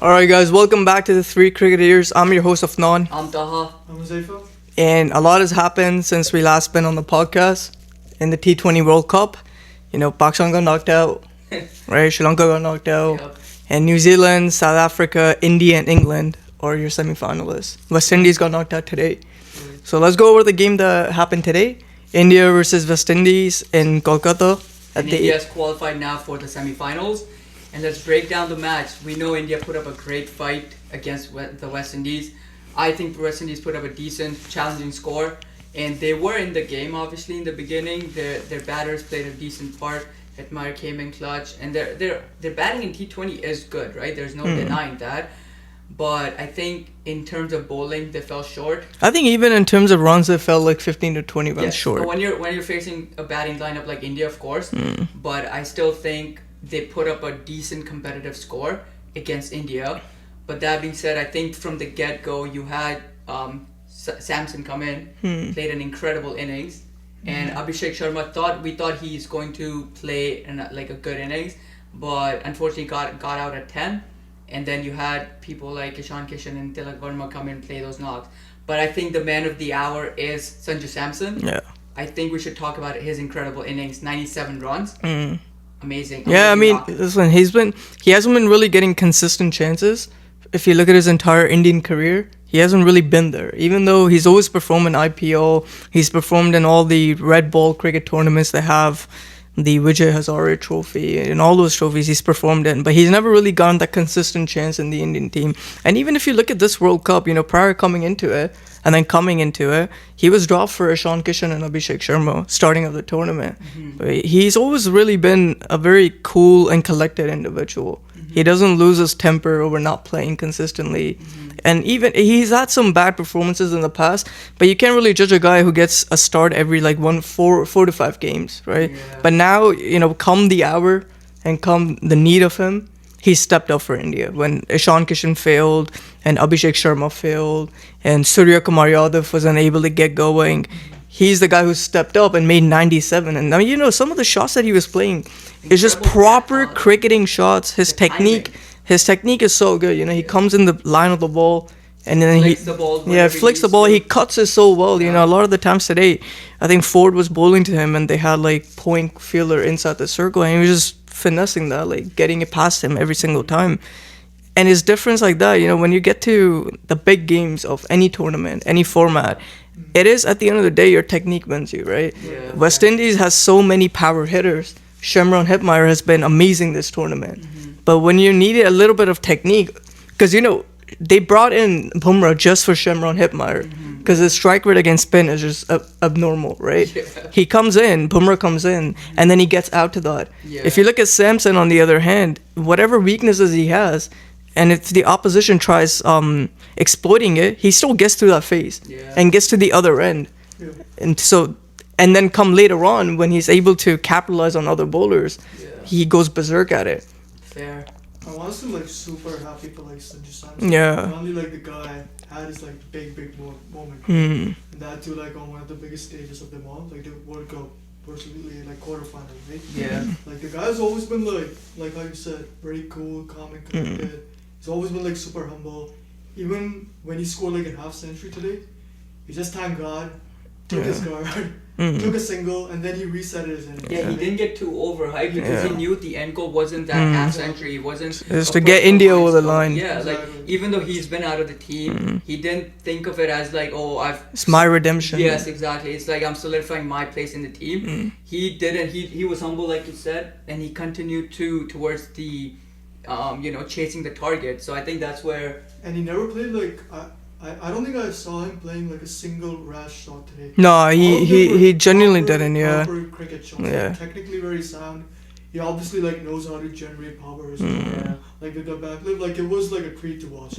Alright guys, welcome back to the Three Cricketers. I'm your host of Non. I'm Taha. I'm Zaifa. And a lot has happened since we last been on the podcast. In the T20 World Cup, Pakistan got knocked out, right? Sri Lanka got knocked out. Yep. And New Zealand, South Africa, India and England are your semi-finalists. West Indies got knocked out today. So let's go over the game that happened today. India versus West Indies in Kolkata. And India has qualified now for the semi-finals. And let's break down the match. We know India put up a great fight against the West Indies. I think the West Indies put up a decent, challenging score. And they were in the game, obviously, in the beginning. Their batters played a decent part. Hetmeyer came in clutch. And their batting in T20 is good, right? There's no denying that. But I think in terms of bowling, they fell short. I think even in terms of runs, they fell like 15 to 20 runs Yes. short. But when you're facing a batting lineup like India, of course. But I still think they put up a decent competitive score against India. But that being said, I think from the get-go, you had Samson come in, played an incredible innings. And Abhishek Sharma we thought he's going to play like a good innings. But unfortunately got out at 10. And then you had people like Ishan Kishan and Tilak Verma come in and play those knocks. But I think the man of the hour is Sanju Samson. Yeah. I think we should talk about his incredible innings, 97 runs. Amazing. Yeah, I amazing mean, knock. listen, he hasn't been really getting consistent chances. If you look at his entire Indian career, he hasn't really been there. Even though he's always performed in IPL, he's performed in all the red ball cricket tournaments they have, the Vijay Hazare trophy, and all those trophies he's performed in. But he's never really gotten that consistent chance in the Indian team. And even if you look at this World Cup, prior coming into it, and then coming into it, he was dropped for Ishan Kishan and Abhishek Sharma starting of the tournament. He's always really been a very cool and collected individual. He doesn't lose his temper over not playing consistently. And even he's had some bad performances in the past, but you can't really judge a guy who gets a start every like 4 to 5 games, right? Yeah. But now, come the hour and come the need of him, he stepped up for India. When Ishan Kishan failed and Abhishek Sharma failed and Surya Kumar Yadav was unable to get going, he's the guy who stepped up and made 97. And I mean, some of the shots that he was playing is just proper cricketing shots. His technique is so good. He comes in the line of the ball and then Flicks the ball flicks the ball. He cuts it so well. A lot of the times today, I think Ford was bowling to him and they had like point fielder inside the circle and he was just finessing that, like getting it past him every single time. And his difference like that, when you get to the big games of any tournament, any format, it is at the end of the day your technique wins you, right? Yeah. West Indies has so many power hitters. Shamron Hetmeyer has been amazing this tournament. But when you needed a little bit of technique, because they brought in Bumrah just for Shamron Hetmeyer, because his strike rate against spin is just abnormal, right? Yeah. Bumrah comes in, and then he gets out to that. Yeah. If you look at Samson on the other hand, whatever weaknesses he has, and if the opposition tries exploiting it, he still gets through that phase and gets to the other end. Yeah. And then come later on when he's able to capitalize on other bowlers, he goes berserk at it. Fair. I'm honestly super happy for Sanju Samson. Yeah. Only the guy had his big moment. And that too on one of the biggest stages of them all, the World Cup, virtually quarterfinal, right? Yeah. The guy's always been like how you said, very cool, calm and collected. He's always been super humble. Even when he scored a half century today, he just thanked God, took his guard, took a single, and then he reset his innings. Yeah, he didn't get too overhyped because he knew the end goal wasn't that half century. It wasn't Just a to get personal India over the milestone. line. Yeah, Exactly. even though he's been out of the team, he didn't think of it as It's my redemption. Yes, exactly. It's I'm solidifying my place in the team. He didn't. He was humble, like you said, and he continued towards the, chasing the target. So I think that's where. And he never played I don't think I saw him playing a single rash shot today. No, All of them he were genuinely proper- didn't. Yeah. Proper cricket shots. Yeah. Technically very sound. He obviously knows how to generate power as well. Yeah. With the backlip, it was a treat to watch.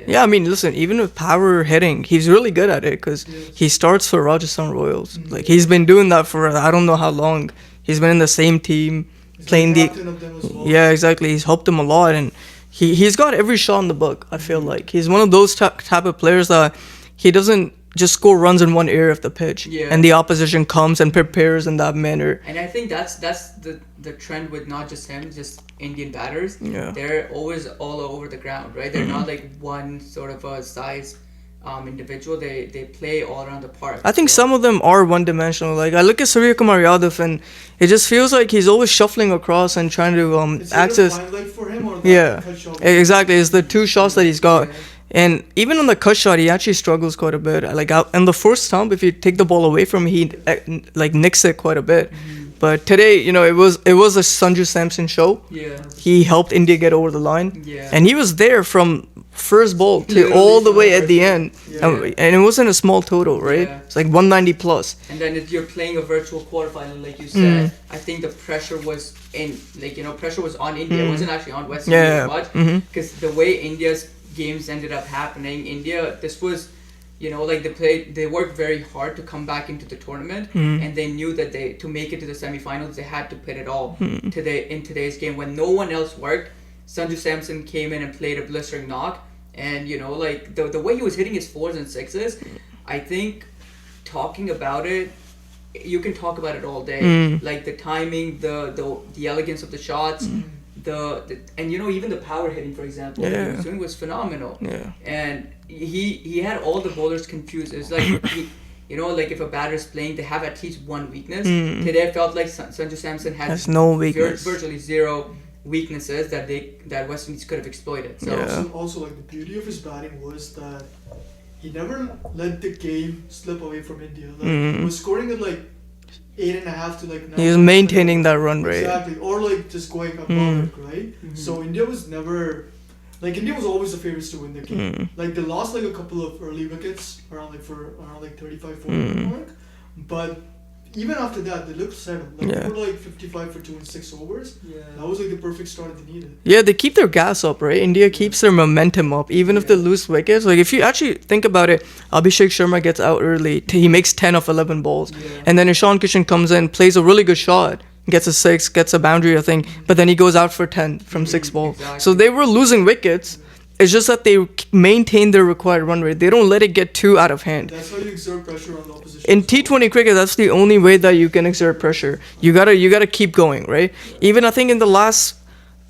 Yeah, I mean, listen, even with power hitting, he's really good at it because he starts for Rajasthan Royals. He's been doing that for I don't know how long. He's been in the same team, He's playing the captain of them as well. Yeah, exactly. He's helped him a lot, and he's got every shot in the book. I feel like he's one of those type of players that he doesn't just score runs in one area of the pitch, Yeah. and the opposition comes and prepares in that manner. And I think that's the trend with not just him, just Indian batters. Yeah. They're always all over the ground, right? They're not like one sort of a size individual. They play all around the park. I think So- some of them are one-dimensional. Like I look at Surya Kumar Yadav, and it just feels like he's always shuffling across and trying to It's access. either fine leg for him or Yeah. cut shot. Exactly, it's the two shots that he's got. Yeah. And even on the cut shot, he actually struggles quite a bit. Like on the first stump, if you take the ball away from him, he like nicks it quite a bit. But today, it was a Sanju Samson show. Yeah. He helped India get over the line, Yeah. and he was there from first ball to Literally all the way from at the first end. Yeah. And it wasn't a small total, right? Yeah. It's like 190 plus. And then if you're playing a virtual quarterfinal, like you said, I think the pressure was pressure was on India. It wasn't actually on West Indies Yeah. as much. Because the way India's games ended up happening, this was, they worked very hard to come back into the tournament, and they knew that to make it to the semifinals, they had to put it all in today's game when no one else worked. Sanju Samson came in and played a blistering knock, and the way he was hitting his fours and sixes, I think talking about it, you can talk about it all day. Like the timing, the elegance of the shots, and even the power hitting, for example, that he was doing was phenomenal. Yeah. And he had all the bowlers confused. It's like like if a batter is playing, they have at least one weakness. Today I felt like Sanju Samson had Has no weakness. virtually zero weaknesses that West Indies could have exploited. So Yeah. Also, like the beauty of his batting was that he never let the game slip away from India. Like he was scoring at like 8.5 to like 9. He was maintaining that run rate. Exactly, or like just going above it, right? So India was never, India was always the favorites to win the game. Like they lost like a couple of early wickets around 35-40 mark, but even after that they looked settled. Like they were like 55 for 2 in 6 overs. That was like the perfect start they needed. Yeah, they keep their gas up, right? India keeps their momentum up, even if they lose wickets. Like, if you actually think about it, Abhishek Sharma gets out early. He makes 10 of 11 balls. And then Ishan Kishan comes in, plays a really good shot, gets a 6, gets a boundary, I think. But then he goes out for 10 from 6 balls. Exactly. So they were losing wickets. It's just that they maintain their required run rate. They don't let it get too out of hand. That's how you exert pressure on the opposition. In T20 cricket, that's the only way that you can exert pressure. You gotta keep going, right? Even I think in the last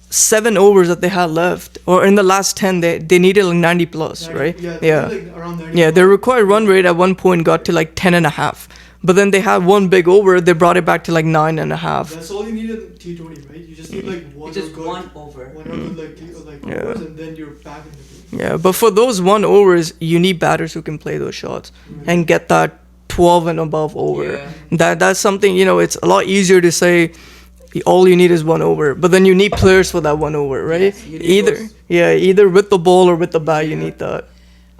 7 overs that they had left, or in the last 10, they needed like 90 plus, right? Yeah. Like around 90. Yeah, their required run rate at one point got to like 10.5. But then they had one big over, they brought it back to like 9.5. That's all you need in T20, right? You just need like one just good, one over. one or good overs, and then you're back in the game. Yeah, but for those 1 overs, you need batters who can play those shots and get that 12 and above over. That's something, it's a lot easier to say all you need is 1 over, but then you need players for that 1 over, right? Yes, you need those. Either with the ball or with the bat, you need that.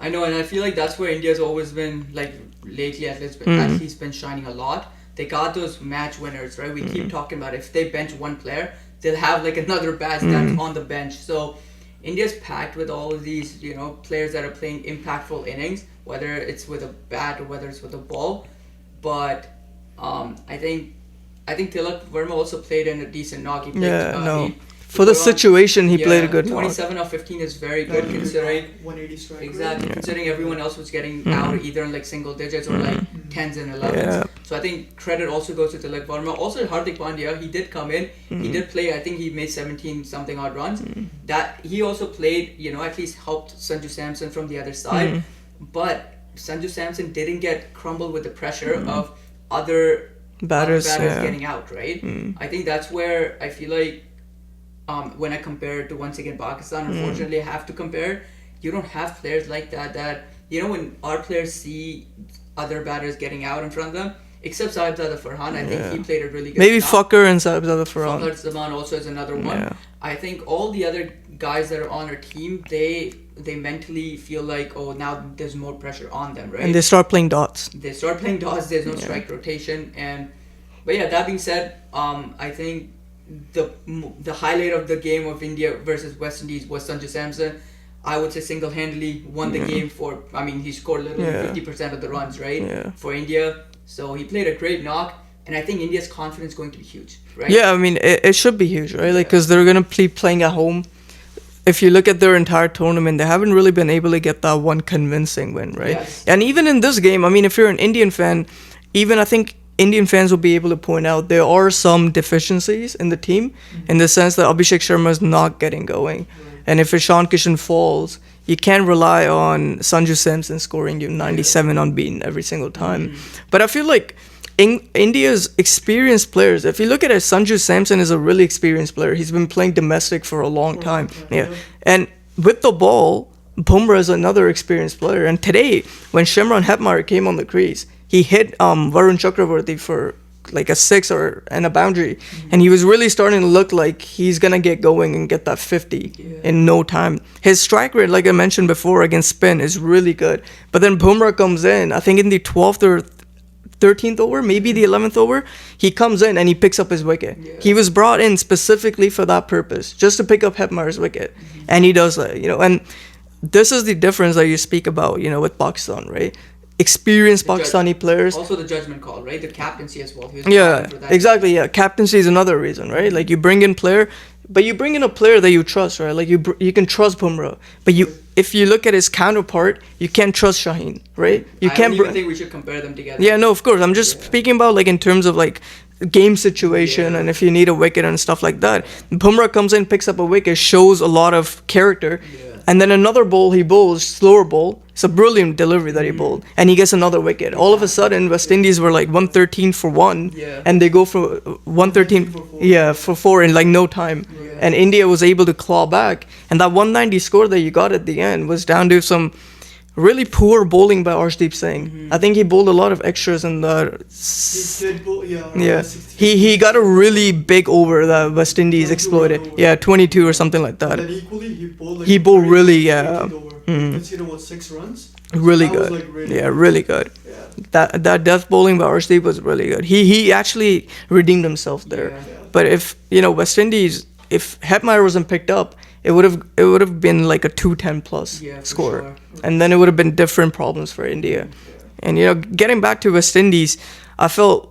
I know, and I feel like that's where India's always been, like lately at least been shining a lot. They got those match winners, right? We keep talking about if they bench one player, they'll have like another bat that's on the bench. So India's packed with all of these, players that are playing impactful innings, whether it's with a bat or whether it's with a ball. But I think Tilak Verma also played in a decent knock. He played, For the situation, he played a good knock. 27 of 15 is very good considering 180 strike. exactly considering everyone else was getting out either in like single digits or like 10s and 11s. Yeah. So I think credit also goes to Tilak Verma. Also Hardik Pandya, he did come in. He did play. I think he made 17 something odd runs. That he also played. At least helped Sanju Samson from the other side. But Sanju Samson didn't get crumbled with the pressure of other batters getting out. Right. I think that's where I feel like. When I compare it to once again Pakistan, unfortunately I have to compare. You don't have players like that when our players see other batters getting out in front of them, except Sahibzada Farhan, I think he played a really good Maybe job. Fakhar and Sahibzada Farhan. Fakhar Zaman also is another one. Yeah. I think all the other guys that are on our team, they mentally feel like, oh, now there's more pressure on them, right? And they start playing dots. They start playing dots, there's no strike rotation. But yeah, that being said, I think the highlight of the game of India versus West Indies was Sanju Samson. I would say single-handedly won the game he scored literally 50% of the runs, right? For India. So he played a great knock, and I think India's confidence is going to be huge, right? Yeah, it should be huge, right? Like, because they're going to be playing at home. if you look at their entire tournament, they haven't really been able to get that one convincing win, right? Yes. And even in this game, I mean, if you're an Indian fan, even I think Indian fans will be able to point out there are some deficiencies in the team in the sense that Abhishek Sharma is not getting going. And if Ishan Kishan falls, you can't rely on Sanju Samson scoring you 97 unbeaten every single time. But I feel like India's experienced players, if you look at it, Sanju Samson is a really experienced player. He's been playing domestic for a long time. Yeah. And with the ball, Bumrah is another experienced player. And today, when Shimron Hetmeyer came on the crease, he hit Varun Chakravarti for like a 6 and a boundary, and he was really starting to look like he's gonna get going and get that 50 in no time. His strike rate, like I mentioned before, against spin is really good. But then Bumrah comes in, I think in the 12th or 13th over, maybe the 11th over, he comes in and he picks up his wicket. He was brought in specifically for that purpose, just to pick up Hetmeyer's wicket, and he does that. And this is the difference that you speak about, with Pakistan, right? Experienced Pakistani players. Also the judgment call, right? The captaincy as well. He was Yeah, for that. exactly. Yeah, captaincy is another reason, right? Like you bring in player, but you bring in a player that you trust, right? Like you can trust Bumrah, but if you look at his counterpart, you can't trust Shaheen, right? You I can't. don't even think we should compare them together. Yeah, no, of course. I'm just speaking about like in terms of like game situation and if you need a wicket and stuff like that. Bumrah comes in, picks up a wicket, shows a lot of character. And then another ball he bowls, slower ball. It's a brilliant delivery that he bowled. And he gets another wicket. All of a sudden, West Indies were like 113 for 1. And they go for 113 for 4 in like no time. And India was able to claw back. And that 190 score that you got at the end was down to some really poor bowling by Arshdeep Singh. I think he bowled a lot of extras in the... He did bowl, He got a really big over that West Indies exploited. Yeah, 22 or something like that. And then equally, he bowled like He bowled really, consider what, 6 runs? Really That was, good. like, really Yeah, really good. Yeah. That death bowling by Arshdeep was really good. He actually redeemed himself there. Yeah. But if West Indies, if Hetmeyer wasn't picked up, it would have been like a 210 plus score, sure. and then it would have been different problems for India. And getting back to West Indies, I felt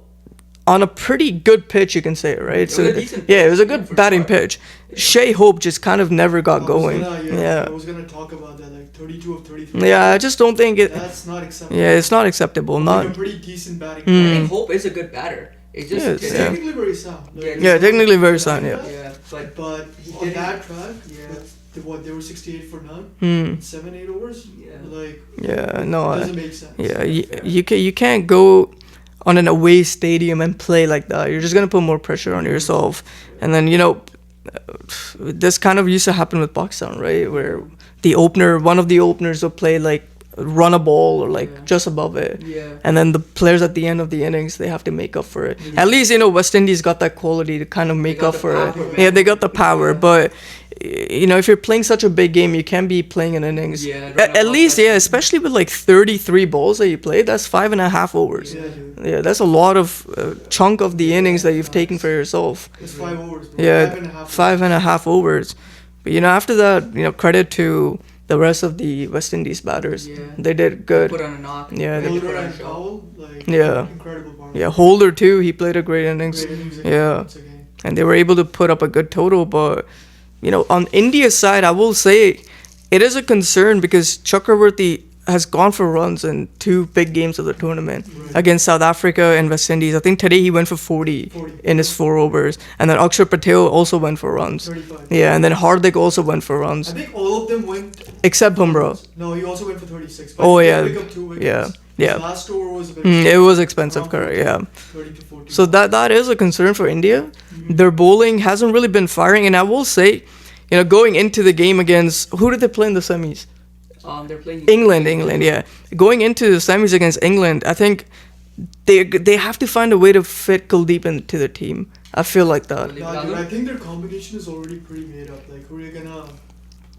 on a pretty good pitch, you can say, right? It was a decent pitch, it was a good for batting sure. pitch. Shea Hope just kind of never got going. I was gonna talk about that, like 32 of 33. Yeah, I just don't think it. That's not acceptable. Yeah, it's not acceptable. Like Not. a pretty decent batting. I think Hope is a good batter. It's just Yes, It's yeah. technically very sound. Like, Yeah, technically very sound. Yeah. Yeah, but But he on didn't- that track, they were 68 for none, 7-8 overs. Like, Yeah. No. it doesn't make sense. Yeah, you can't go on an away stadium and play like that. You're just gonna put more pressure on yourself. And then this kind of used to happen with Pakistan, right? Where one of the openers will play like run a ball or like just above it. Yeah. And then the players at the end of the innings, they have to make up for it. At least West Indies got that quality to kind of make got up the for power, it. man. Yeah, they got the power, but. If you're playing such a big game, you can't be playing an innings. Yeah, At least, especially with like 33 balls that you play, that's 5.5 overs. Yeah, dude. Yeah, that's a lot of chunk of the innings that you've taken for yourself. It's 5 overs. Bro. Yeah, 5.5 5.5 overs. But after that, credit to the rest of the West Indies batters. Yeah. They did good. put on a knock. Yeah, They Holder put on a and show. Powell, like, Yeah. incredible partner. Yeah, Holder too. He played a great innings. Great innings Yeah. once again. And they were able to put up a good total. But on India's side, I will say it is a concern because Chakravarti has gone for runs in 2 big games of the tournament against South Africa and West Indies. I think today he went for 40 in his 4 overs, and then Akshar Patel also went for runs. 35. Yeah, and then Hardik also went for I runs, think all of them went. except Bumrah. No, he also went for 36. But Oh, he did yeah. pick up 2 wickets. Yeah, His yeah. last over was a bit. It was expensive, correct? Yeah. 30 to 40. So that is a concern for India. Their bowling hasn't really been firing, and I will say, going into the game against who did they play in the semis? They're playing England, yeah. Going into the semis against England, I think they have to find a way to fit Kuldeep into the team. I feel like that. Nah, dude, I think their combination is already pretty made up. Like, who are you gonna.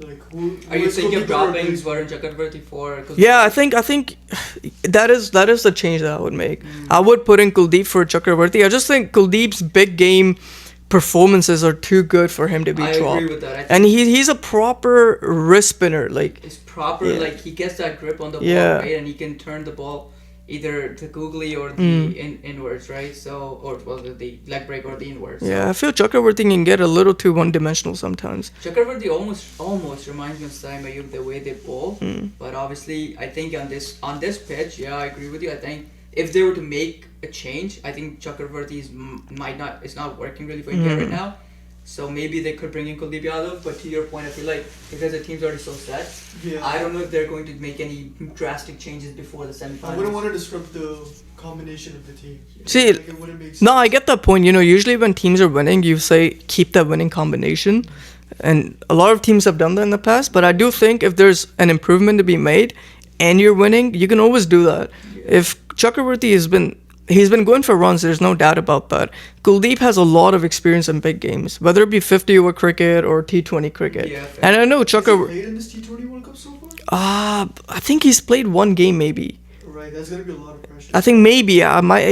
Like, who. Are you is thinking of Kuldeep gonna dropping replace? Varun Chakravarti for? Yeah, I think that is the change that I would make. I would put in Kuldeep for Chakravarti. I just think Kuldeep's big game performances are too good for him to be I dropped. agree with that. I think And he's a proper wrist spinner. Like it's proper. Yeah. Like he gets that grip on the ball, Yeah. right, and he can turn the ball either the googly or the inwards, right? So, or well, the leg break or the inwards. Yeah, I feel Chakravarti can get a little too one-dimensional sometimes. Chakravarti almost reminds me of Sai Mayub the way they bowl, but obviously I think on this pitch, yeah, I agree with you. I think if they were to make a change, I think Chakravarti is not working really for India right now. So maybe they could bring in Kuldeep Yadav, but to your point, I feel like because the team's already so set, I don't know if they're going to make any drastic changes before the semifinals. I wouldn't want to disrupt the combination of the team. See, Like, it wouldn't make sense. no, I get that point. Usually when teams are winning, you say keep that winning combination. And a lot of teams have done that in the past. But I do think if there's an improvement to be made and you're winning, you can always do that. If Chakravarti he's been going for runs, there's no doubt about that. Kuldeep has a lot of experience in big games, whether it be 50-over cricket or T20 cricket. Yeah, fair. And I know Has he Chakravarti... played in this T20 World Cup so far? I think he's played one game maybe. Right, that's gonna be a lot of pressure. I think maybe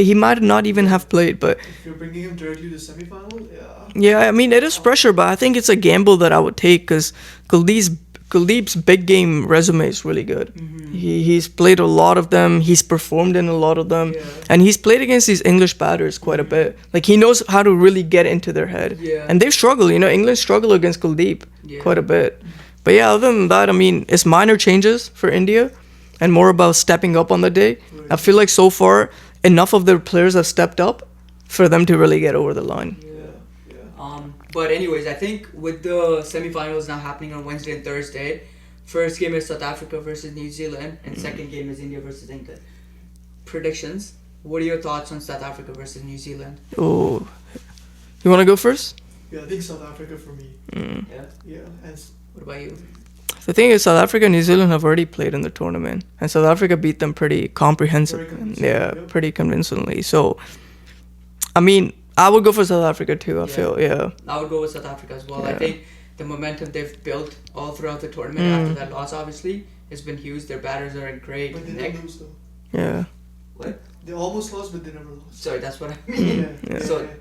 he might not even have played, but If you're bringing him directly to the semi-final, yeah, I mean it is pressure, but I think it's a gamble that I would take because Kuldeep's big game resume is really good. He's played a lot of them. He's performed in a lot of them, and he's played against these English batters quite a bit. Like he knows how to really get into their head, and they've struggled. England struggle against Kuldeep quite a bit. But yeah, other than that, I mean, it's minor changes for India, and more about stepping up on the day. I feel like so far enough of their players have stepped up for them to really get over the line. But anyways, I think with the semifinals now happening on Wednesday and Thursday, first game is South Africa versus New Zealand, and second game is India versus England. Predictions. What are your thoughts on South Africa versus New Zealand? Oh, you want to go first? yeah, I think South Africa for me. Yeah. Yeah, and What about you? The thing is, South Africa and New Zealand have already played in the tournament, and South Africa beat them pretty comprehensively. Very convincingly, yeah. Pretty convincingly. So, I mean, I would go for South Africa too. I feel, I would go with South Africa as well. I Yeah. think the momentum they've built all throughout the tournament after that loss, obviously, has been huge. Their batters are in great but they nick. didn't lose though. yeah. What? They almost lost, but they never lost. Sorry, that's what I mean. Yeah.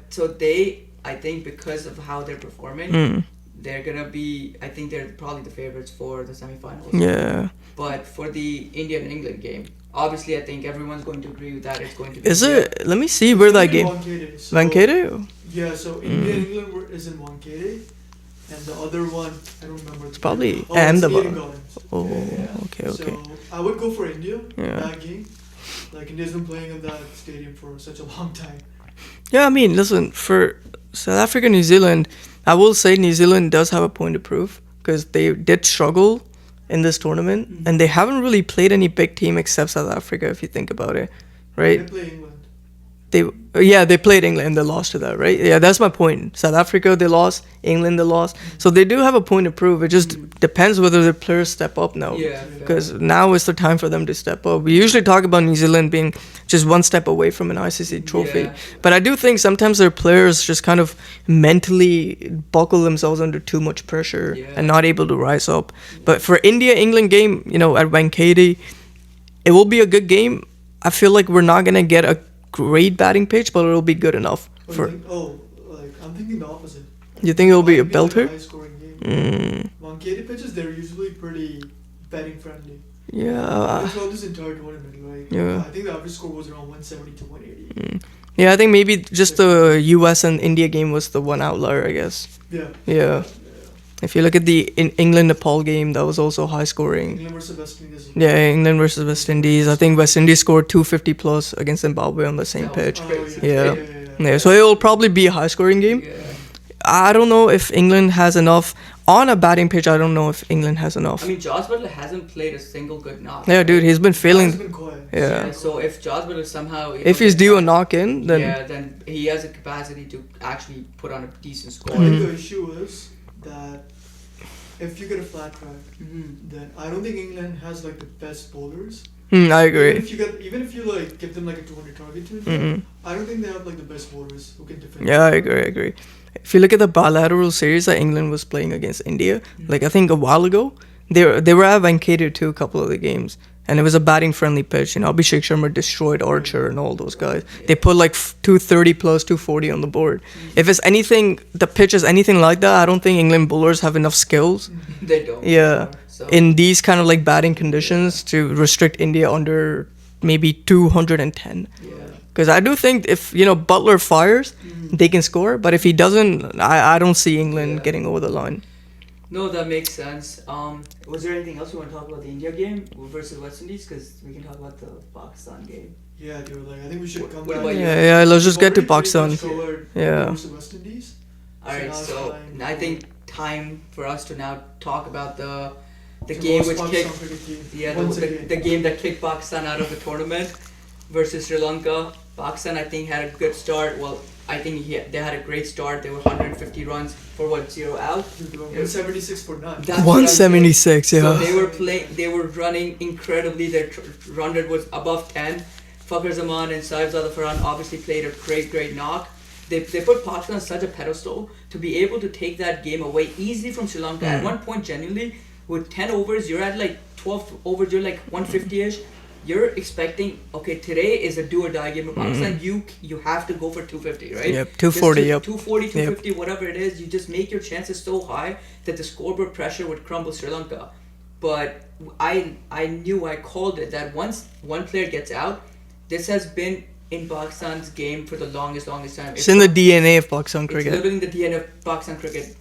So they, I think, because of how they're performing, Mm. they're gonna be. I think they're probably the favorites for the semifinals. Yeah. But for the India and England game, obviously, I think everyone's going to agree with that. It's going to be. Is India. it? Let me see where that game. Wankhede. So, Vankede? Yeah, so India and England is in Wankhede, and the other one, I don't remember. It's probably oh, it's Ahmedabad. Eden Gardens. Oh, Yeah. okay, okay. So I would go for India Yeah. in that game. Like India's been playing in that stadium for such a long time. Yeah, I mean, listen, for South Africa, New Zealand, I will say New Zealand does have a point to prove because they did struggle in this tournament, and they haven't really played any big team except South Africa, if you think about it, right? They play England. They played England and they lost to that, right? Yeah, that's my point. South Africa, they lost. England, they lost. So they do have a point to prove. It just depends whether the players step up now. Yeah. Because now is the time for them to step up. We usually talk about New Zealand being just one step away from an ICC trophy. Yeah. But I do think sometimes their players just kind of mentally buckle themselves under too much pressure and not able to rise up. But for India-England game, at Wankhede, it will be a good game. I feel like we're not going to get a great batting pitch, but it'll be good enough. I'm thinking the opposite. You think it'll be a Like belter? high scoring game. Mm, Wankhede pitches, they're usually pretty batting friendly. yeah. Throughout this entire tournament, Yeah. I think the average score was around 170 to 180. Yeah, I think maybe just the US and India game was the one outlier, I guess. Yeah. Yeah. If you look at the England-Nepal game, that was also high scoring. England versus West Indies. Yeah, England versus West Indies. I think West Indies scored 250 plus against Zimbabwe on the same That was pitch. crazy. Yeah. Yeah, so it will probably be a high-scoring game. Yeah. I don't know if England has enough. On a batting pitch, I don't know if England has enough. I mean, Josh Butler hasn't played a single good knock. Yeah, dude, he's been He's failing. been quiet. Yeah. So if Josh Butler somehow, If he's due a knock-in, then then he has the capacity to actually put on a decent score. I think the issue is that if you get a flat track, then I don't think England has like the best bowlers. I Even agree. even if you like give them like a 200 target to Mhm. I don't think they have like the best bowlers who can defend. Yeah, I agree. If you look at the bilateral series that England was playing against India, like I think a while ago, they were at Vancouver too a couple of the games, and it was a batting friendly pitch. Abhishek Sharma destroyed Archer and all those guys. They put like 230 plus 240 on the board. If it's anything, the pitch is anything like that, I don't think England bowlers have enough skills. They don't. Yeah. So In these kind of like batting conditions to restrict India under maybe 210. Yeah. Because I do think if Butler fires, they can score. But if he doesn't, I don't see England Yeah. getting over the line. No, that makes sense. Was there anything else you want to talk about the India game versus West Indies? Because we can talk about the Pakistan game. Yeah, dude. Like I think we should come What back. about you? Yeah. Let's just get to We've already Pakistan. pretty much covered Yeah. most of West Indies. Alright, now it's so time I for- think time for us to now talk about the to game most which Pakistan kicked cricket team yeah once the again. game that kicked Pakistan out of the tournament versus Sri Lanka. Pakistan I think had a good start. Well, I think they had a great start. They were 150 runs for 0 out. Dude, they were 176 for none. That's what I'm saying. 176, yeah. So they were playing. They were running incredibly. Their run rate was above 10. Fakhar Zaman and Saif Zada Farhan obviously played a great knock. They put Pakistan on such a pedestal to be able to take that game away easily from Sri Lanka. At one point, genuinely, with 10 overs, you're at like 12 overs, you're like 150-ish. You're expecting, okay, today is a do or die game for Pakistan. You have to go for 250, right? Yep, 240, Just yep. 240, 250, whatever it is. You just make your chances so high that the scoreboard pressure would crumble Sri Lanka. But I knew, I called it, that once one player gets out, this has been in Pakistan's game for the longest time. It's in the DNA of Pakistan It's cricket. literally in the DNA of Pakistan cricket,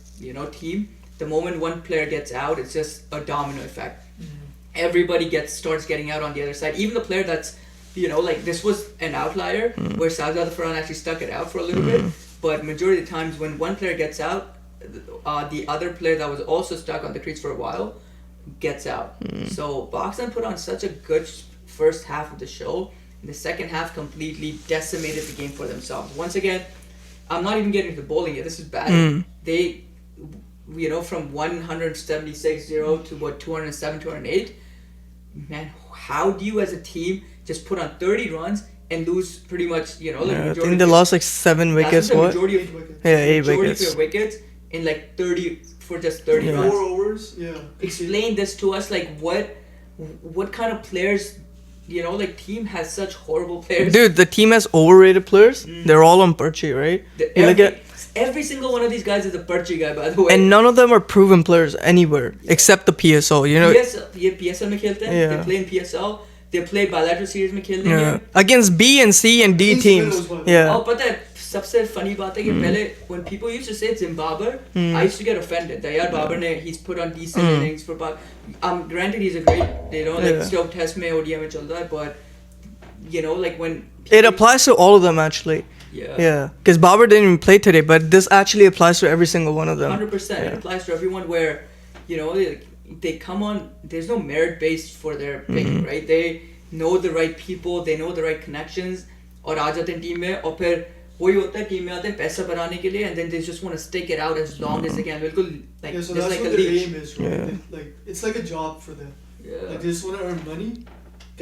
team. The moment one player gets out, it's just a domino effect. Everybody starts getting out on the other side. Even the player that's, like this was an outlier where Sajjad Farhan actually stuck it out for a little bit. But majority of the times when one player gets out, the other player that was also stuck on the crease for a while gets out. So Pakistan put on such a good first half of the show. The second half completely decimated the game for themselves. Once again, I'm not even getting to bowling yet. This is bad. They, from 176-0 to 207, 208. Man, how do you as a team just put on 30 runs and lose pretty much, I majority think they lost like 7 wickets. the What? majority of 8 wickets. Yeah, 8 majority wickets. of your wickets in like 30 for just 30 Yeah. runs. 4 overs, yeah. Explain this to us, like what kind of players, team has such horrible players. Dude, the team has overrated players. They're all on Perchi, right? You look at, Every single one of these guys is a Perchi guy, by the way. and none of them are proven players anywhere except the PSO. PSL में खेलते हैं. Yeah. They play in PSL. They play bilateral series में खेलते Yeah. हैं. Against B and C and D These teams. fellows were- Yeah. और पता है सबसे funny बात है कि पहले when people used to say Zimbabwe, I used to get offended that यार बाबर ने he's put on decent innings for granted he's a great Yeah. still test में ODI में चल रहा है, but like when It applies to all of them actually. Yeah. Because Babar didn't even play today, but this actually applies to every single one of them. 100%. It Yeah. applies to everyone where, they come on, there's no merit based for their picking, right? They know the right people, they know the right connections, और आ जाते हैं team में और फिर वही होता है team में आते हैं पैसा बनाने के लिए and then they just want to stick it out as long as they can. बिल्कुल like Yeah, so just that's like what a their leech. aim is, right? Yeah. Like it's like a job for them. Yeah. Like they just want to earn money,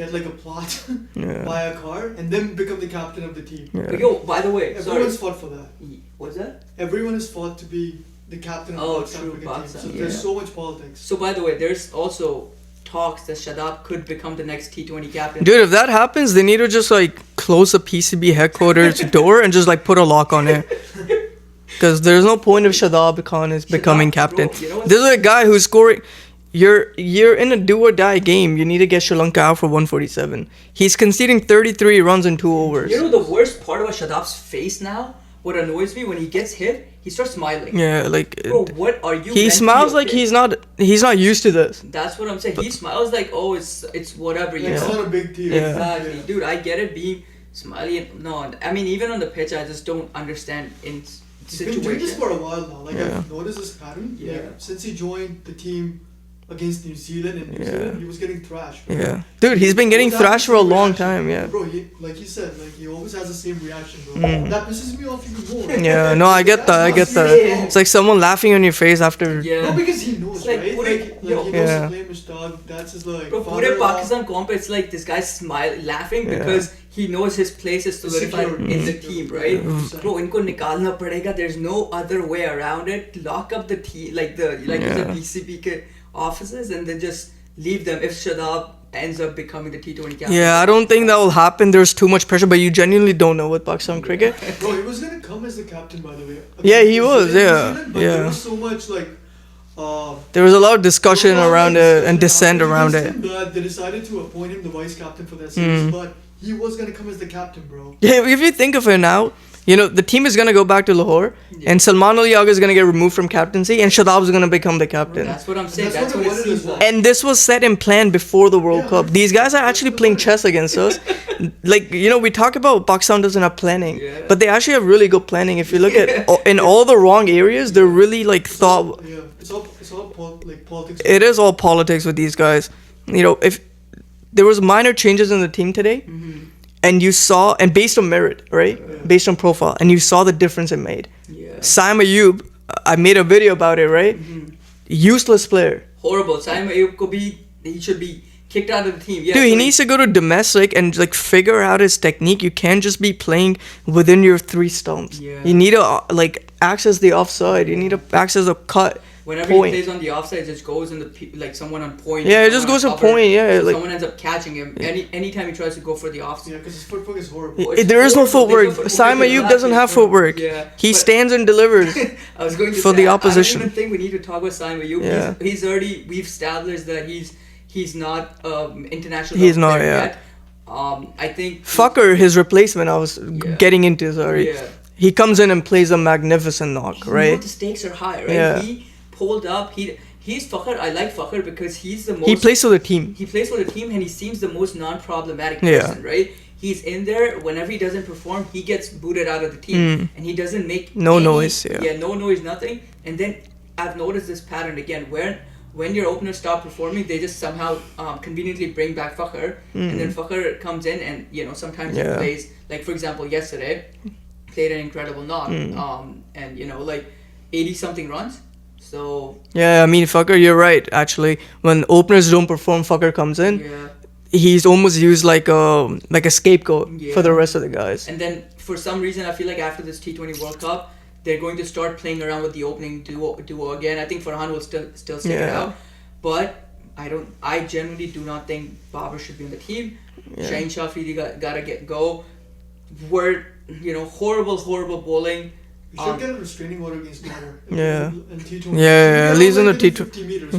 get like a plot, Yeah. buy a car, and then become the captain of the team. Yeah. But yo, by the way, sorry. Everyone's fought for that. What's that? Everyone has fought to be the captain of Oh, the Pakistan true, cricket team. Pakistan, So there's yeah. so much politics. So by the way, there's also talks that Shadab could become the next T20 captain. Dude, if that happens, they need to just like close the PCB headquarters door and just like put a lock on it. Because there's no point of Shadab Khan is becoming Shadab, captain. bro, you know what's- This is a guy who's scoring. You're in a do or die game. You need to get Sri Lanka out for 147. He's conceding 33 runs in 2 overs. You know the worst part about Shadab's face now? What annoys me when he gets hit, he starts smiling. Yeah, like Bro, what are you? he mentally smiles like okay? he's not used to this. That's what I'm saying. He smiles like, oh, it's whatever, Like, you it's know. not a big deal. Yeah. Exactly, dude. I get it being smiley. No, I mean even on the pitch, I just don't understand in He's been doing this situations. for a while now. Like Yeah. I've noticed this pattern. Yeah. Like, since he joined the team against New Zealand and New Yeah. Zealand, he was getting thrashed. Right? Yeah, dude, he's been getting Always has thrashed the for a same long reaction. time. Yeah. Bro, like you said, like he always has the same reaction, bro. That pisses me off even more. Yeah, no, I get that. I get that. Yeah. It's like someone laughing on your face after. Yeah. No, because he knows, It's like, right? put Like, it- he knows Yeah. to play Mushtaq. That's his like. Bro, pure father-in-law. Pakistan comp, it's like this guy's laughing Yeah. because he knows his place is solidified Secure. in the team, right? 100%. Bro, इनको निकालना पड़ेगा. There's no other way around it. Lock up the team, like you said, Yeah. BCP ke offices, and then just leave them if Shadab ends up becoming the T20 captain. Yeah, I don't think that will happen. There's too much pressure, but you genuinely don't know with Pakistan cricket. Bro, he was gonna come as the captain, by the way. Yeah, he was, New yeah, Zealand, but yeah. there was so much like There was a lot of discussion there was a lot of around it discussion and dissent after he around was it. in that they decided to appoint him the vice captain for that series, but he was gonna come as the captain, bro. Yeah, if you think of it now, the team is gonna go back to Lahore, Yeah. and Salman Al Yaga is gonna get removed from captaincy, and Shadab is gonna become the captain. That's what I'm saying. That's That's what what it it was seems as like. well. And this was set and planned before the World Yeah. Cup. These guys are actually playing chess against us. Like, we talk about Pakistan doesn't have planning, Yeah. but they actually have really good planning. If you look at in all the wrong areas, they're really like thought. Yeah, it's all politics. It is all politics with these guys. If there was minor changes in the team today, and you saw, and based on merit, right, based on profile, and you saw the difference it made. Yeah. Saim Ayub, I made a video about it, right? Useless player. Horrible. Saim Ayub he should be kicked out of the team. Yeah, Dude, he so needs to go to domestic and like figure out his technique. You can't just be playing within your 3 stumps. Yeah. You need to access the offside. You need to access the cut. Whenever point. he plays on the offside, it just goes in like someone on point. Yeah, it just someone goes on to cover, point, yeah, so like- someone ends up catching him. Anytime he tries to go for the offside. Yeah, because his footwork is horrible. Oh, it's There is no horrible. There's footwork. no Saim footwork. Ayub doesn't have footwork. Yeah. He But- stands and delivers. I was going to For say, the opposition. I don't even think we need to talk about Saim Ayub. Yeah. He's already, we've established that he's not international. He's not, player yeah. Yet. I think. Fucker, his replacement, I was Yeah. getting into, sorry. Yeah. He comes in and plays a magnificent knock, You know right? the stakes are high, right? Yeah. He pulled up. He's Fakhr. I like Fakhr because he's the most. He plays for the team. He plays for the team and he seems the most non-problematic Yeah. person, right? He's in there. Whenever he doesn't perform, he gets booted out of the team, and he doesn't make No noise, yeah. Yeah, no noise, nothing. And then I've noticed this pattern again, where when your openers stop performing, they just somehow conveniently bring back Fakhr, and then Fakhr comes in and sometimes he Yeah. plays, like for example yesterday, played an incredible knock, and like 80 something runs. So Yeah, I mean, Fucker, you're right, actually. When openers don't perform, Fucker comes in. yeah. He's almost used like a scapegoat Yeah. for the rest of the guys. And then for some reason, I feel like after this T20 World Cup, they're going to start playing around with the opening duo again. I think Farhan will still stick it Yeah. out, but I genuinely do not think Babar should be on the team. Yeah. Shaheen Shah Afridi gotta go. We're horrible bowling. You should get a restraining order against Babar. Yeah. In T20. Yeah, at least in the T20. T20. 50 meters.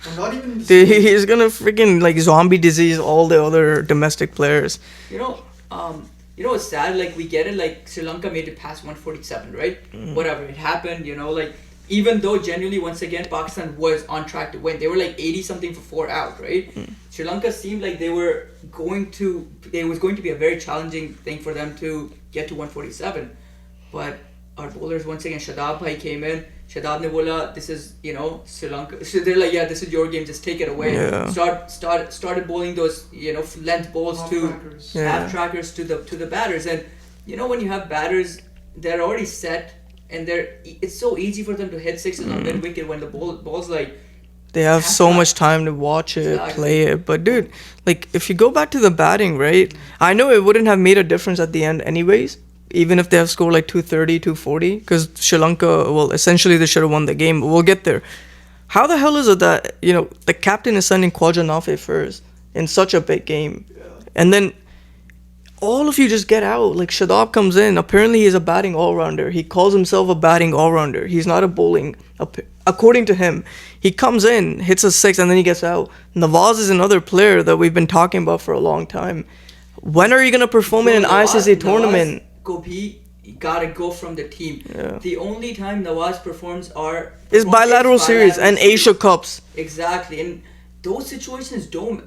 I'm not even in the Dude, he's gonna freaking like zombie disease all the other domestic players. It's sad. Like we get it. Like Sri Lanka made it past 147, right? Whatever, it happened. Like even though genuinely once again Pakistan was on track to win, they were like 80 something for 4 out, right? Sri Lanka seemed like it was going to be a very challenging thing for them to get to 147, but our bowlers once again, Shadab bhai came in. Shadab ne bola, this is Sri Lanka. So they're like, yeah, this is your game. Just take it away. Yeah. Started bowling those length balls half to trackers. Yeah. half trackers to the batters, and when you have batters, they're already set, and it's so easy for them to hit sixes on mid wicket when the ball's like. They have Half so time. much time to watch it, Exactly. play it. But dude, like if you go back to the batting, right? I know it wouldn't have made a difference at the end anyways, even if they have scored like 230, 240, because Sri Lanka, well, essentially they should have won the game, but we'll get there. How the hell is it that, the captain is sending Khwaja Nafi first in such a big game? Yeah. And then all of you just get out. Like Shadab comes in. Apparently he's a batting all-rounder. He calls himself a batting all-rounder. He's not a bowling. According to him, he comes in, hits a 6, and then he gets out. Nawaz is another player that we've been talking about for a long time. When are you gonna perform in an ICC tournament? Gopi gotta go from the team. Yeah. The only time Nawaz performs Is bilateral series and Asia Cups. Exactly, and those situations don't.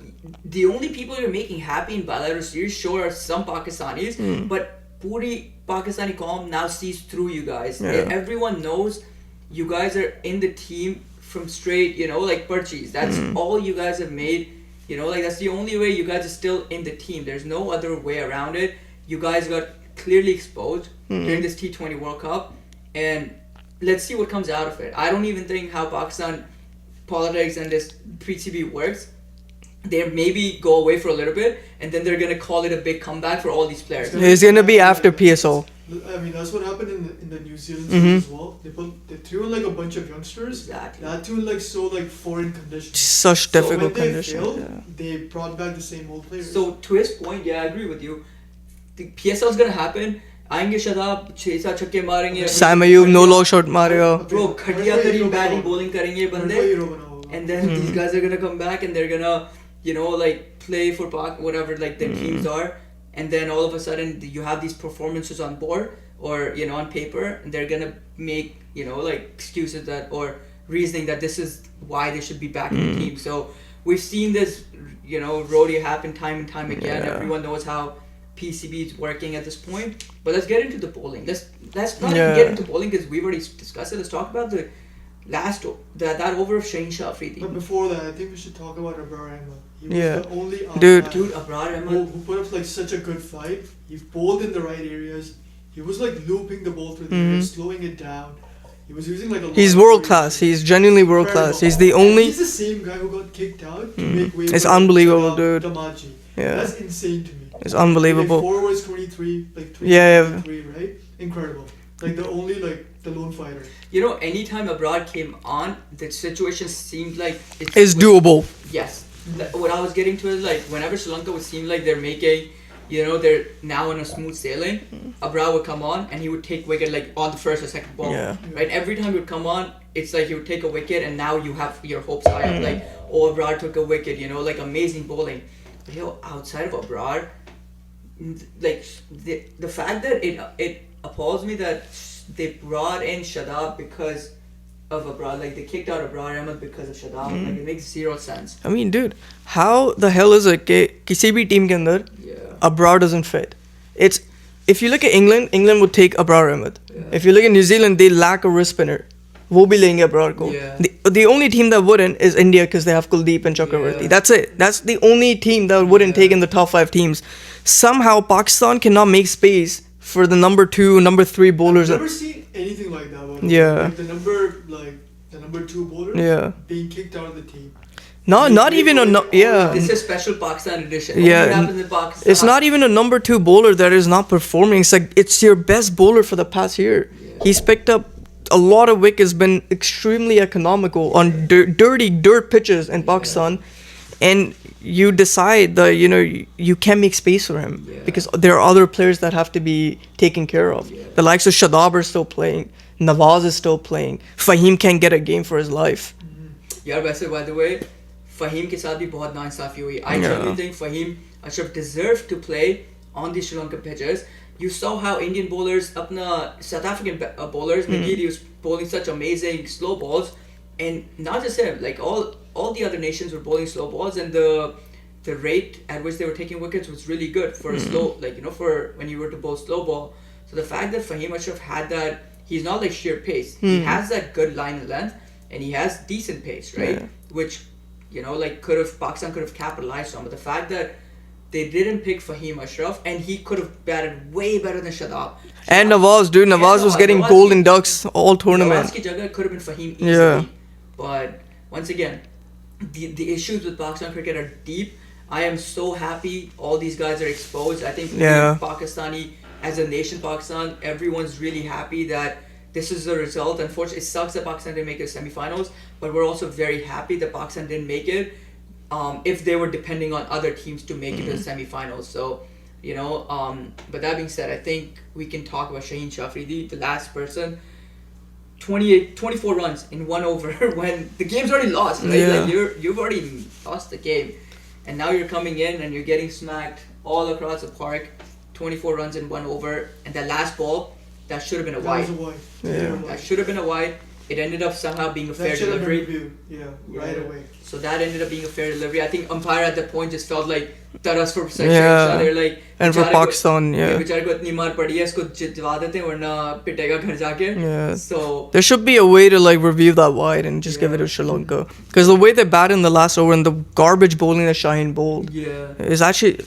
The only people you're making happy in bilateral series sure are some Pakistanis, but Puri Pakistani Qawm now sees through you guys. Yeah. Everyone knows you guys are in the team from straight, like Parchees. That's all you guys have made. Like that's the only way you guys are still in the team. There's no other way around it. You guys got clearly exposed during this T20 World Cup, and let's see what comes out of it. I don't even think how Pakistan politics and this pre-CB works. They maybe go away for a little bit, and then they're gonna call it a big comeback for all these players. It's gonna be after PSO. I mean, that's what happened in the New Zealand series as well. They threw in like a bunch of youngsters. Exactly. That too in like foreign conditions. Such So difficult when they conditions. failed, Yeah. they brought back the same old players. So to his point, yeah, I agree with you. The PSL is gonna happen. आएंगे शदाब 6-7 छक्के मारेंगे Sam Ayub no low shot मारेगा. bro घटिया तरीन batting bowling करेंगे ये बंदे hero बना होगा. and then these guys are gonna come back and they're gonna you know like play for whatever like their teams are, and then all of a sudden you have these performances on board or you know on paper, and they're gonna make you know like excuses that or reasoning that this is why they should be back in the team. So we've seen this you know rodeo happen time and time again. Yeah. Everyone knows how PCB is working at this point. But let's get into the bowling. Let's not Yeah. even get into bowling because we've already discussed it. Let's talk about the last that over of Shaheen Shah Afridi. But before that, I think we should talk about Abrar Ahmed. He was Yeah. the only Dude. Dude, Abrar Ahmed. who put up like such a good fight. He bowled in the right areas. He was like looping the ball through the air, slowing it down. He was using like a. He's lot of world class. He's genuinely world class. He's the And only. He's the same guy who got kicked out to make way. It's for unbelievable, dude. Damaji. Yeah. That's insane to me. It's unbelievable. Like 4 was 23, like 23, Yeah. 23, right? Incredible. Like the only like the lone fighter. You know, anytime Abrar came on, the situation seemed like It's doable. Yes. What I was getting to is like whenever Sri Lanka would seem like they're making, you know, they're now in a smooth sailing, Abrar would come on and he would take wicket like on the first or second ball. Yeah. Right? Every time he would come on, it's like he would take a wicket and now you have your hopes high up. Like, oh, Abrar took a wicket, you know, like amazing bowling. But yo, outside of Abrar, like the fact that it appalls me that they brought in Shadab because of Abrar. Like they kicked out Abrar Ahmed because of Shadab. Like it makes zero sense. I mean, dude, how the hell is it कि किसी भी team के अंदर Yeah. Abrar doesn't fit? It's if you look at England would take Abrar Ahmed. Yeah. If you look at New Zealand, they lack a wrist spinner. वो भी लेंगे Abrar को. Yeah. The only team that wouldn't is India because they have Kuldeep and Chakravarti. Yeah. That's it. That's the only team that wouldn't take in the top 5 teams. Somehow Pakistan cannot make space for the number 2, number 3 bowlers. I've never seen anything like that. By the way. Yeah. Like the number 2 bowler. Yeah. Being kicked out of the team. Not even a yeah. This is special Pakistan edition. Yeah. Only happens in Pakistan. It's not even a number 2 bowler that is not performing. It's like it's your best bowler for the past year. Yeah. He's picked up a lot of wickets, been extremely economical on dirty dirt pitches in Pakistan, and you decide that you can make space for him because there are other players that have to be taken care of. The likes of Shadab are still playing. Nawaz is still playing. Fahim can't get a game for his life. यार वैसे by the way, Fahim के साथ भी बहुत नाइंसाफी हुई. I genuinely think Fahim Ashraf deserved to play on the Sri Lankan pitches. You saw how Indian bowlers, अपना South African bowlers, Nagiri was bowling such amazing slow balls, and not just him, like all the other nations were bowling slow balls, and the rate at which they were taking wickets was really good for a slow, like for when you were to bowl slow ball. So the fact that Fahim Ashraf had that, he's not like sheer pace. He has that good line and length, and he has decent pace, right? Which like Pakistan could have capitalized on, but the fact that they didn't pick Fahim Ashraf, and he could have batted way better than Shadab. And Nawaz, dude, Nawaz was getting golden ducks all tournament. Nawaz ki jagah could have been Fahim easily. Yeah. But once again, the issues with Pakistan cricket are deep. I am so happy all these guys are exposed. I think Pakistani, as a nation, Pakistan, everyone's really happy that this is the result. Unfortunately, it sucks that Pakistan didn't make it to semi-finals, but we're also very happy that Pakistan didn't make it. If they were depending on other teams to make it to the semi-finals. So, but that being said, I think we can talk about Shaheen Shah Afridi, the last person. 24 runs in 1 over when the game's already lost, right? Yeah. Like you've already lost the game. And now you're coming in and you're getting smacked all across the park. 24 runs in 1 over. And that last ball, that should have been a That wide. was a wide. Yeah. That should have been a wide. It ended up somehow being a fair That should have been delivery. reviewed. Yeah, right away. So that ended up being a fair delivery. I think umpire at that point just felt like taras for section. Yeah. They're like, And for Pakistan, yeah. बेचारे को इतनी मार पड़ी है, इसको जितवा देते हैं वरना पिटेगा घर जाके. Yeah. So There should be a way to review that wide and just give it to Sri Lanka. Because the way they bat in the last over and the garbage bowling that Shaheen bowled is actually...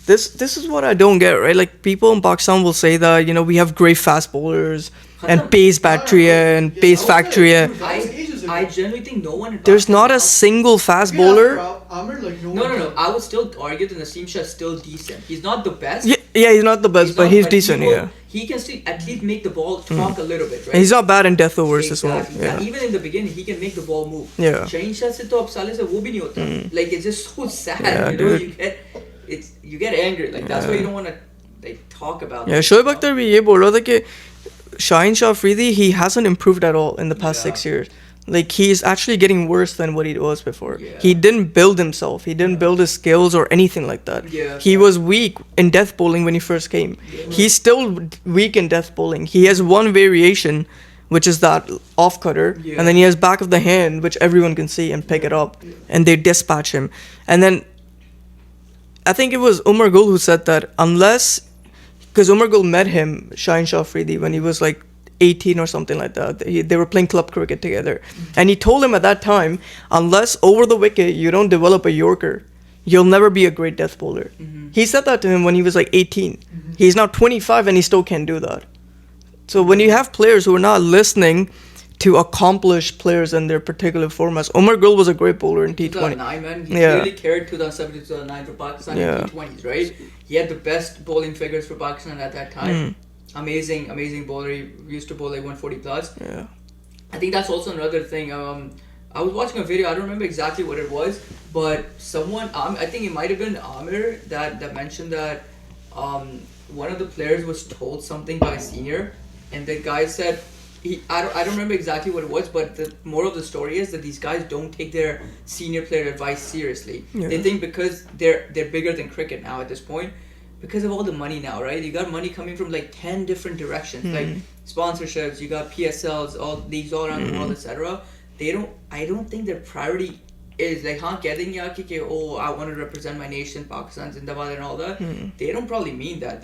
This is what I don't get, right? Like, people in Pakistan will say that, we have great fast bowlers and pace battery and pace factory. I genuinely think no one. There's not a single fast bowler. No. I would still argue that Naseem Shah is still decent. He's not the best. Yeah, he's not the best, but he's decent, yeah. He can still at least make the ball talk a little bit, right? And he's not bad in death overs as well. Exactly. Yeah. Even in the beginning, he can make the ball move. Yeah. Shaheen Shah se to ab saale se wo bhi nahi hota. Like, it's just so sad. Yeah, you get angry. Like, that's why you don't want to talk about. Yeah, this, Shoaib you know? Akhtar भी ये बोल रहा था कि Shaheen Shah Afridi, he hasn't improved at all in the past Yeah. 6 years. Like, he's actually getting worse than what he was before. Yeah. He didn't build himself. He didn't build his skills or anything like that. Yeah. He was weak in death bowling when he first came. Yeah. He's still weak in death bowling. He has one variation, which is that off cutter, Yeah. and then he has back of the hand, which everyone can see and pick it up, and they dispatch him. And then I think it was Umar Gul who said that unless, because Umar Gul met him, Shaheen Shah Afridi, when he was like 18 or something like that. They were playing club cricket together. And he told him at that time, unless over the wicket you don't develop a Yorker, you'll never be a great death bowler. He said that to him when he was like 18. He's now 25 and he still can't do that. So when you have players who are not listening to accomplished players in their particular formats, Umar Gul was a great bowler in T20. 2009, man. He Yeah. really carried 2007 to 2009 for Pakistan Yeah. in T20s, right? He had the best bowling figures for Pakistan at that time. Amazing bowler. He used to bowl like 140 plus. Yeah. I think that's also another thing. I was watching a video. I don't remember exactly what it was, but someone, I think it might have been Amir that mentioned that one of the players was told something by a senior, and the guy said, I don't remember exactly what it was, but the moral of the story is that these guys don't take their senior player advice seriously. Yeah. They think because they're bigger than cricket now at this point, because of all the money now, right? You got money coming from like 10 different directions, like sponsorships, you got PSLs, all leagues all around the world, etc. I don't think their priority is like, getting oh, I want to represent my nation, Pakistan, Zindabad and all that. They don't probably mean that.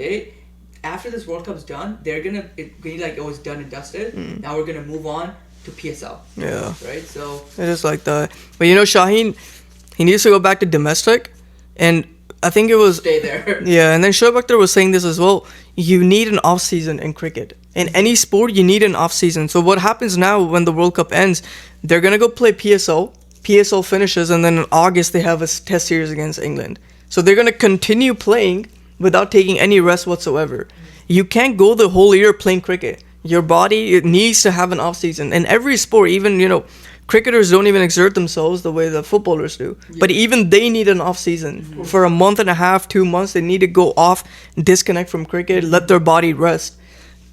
After this World Cup's done, they're gonna be like, oh, it's done and dusted. Now we're gonna move on to PSL. Yeah. Right. So It is like that. But you know, Shaheen, he needs to go back to domestic. And I think it was... stay there. Yeah, and then Shoaib Akhtar was saying this as well. You need an off season in cricket. In any sport, you need an off season. So what happens now when the World Cup ends? They're gonna go play PSL. PSL finishes, and then in August they have a test series against England. So they're gonna continue playing without taking any rest whatsoever. You can't go the whole year playing cricket. Your body, it needs to have an off season. In every sport, even cricketers don't even exert themselves the way the footballers do. Yeah. But even they need an off season. For a month and a half, 2 months, they need to go off, disconnect from cricket, let their body rest.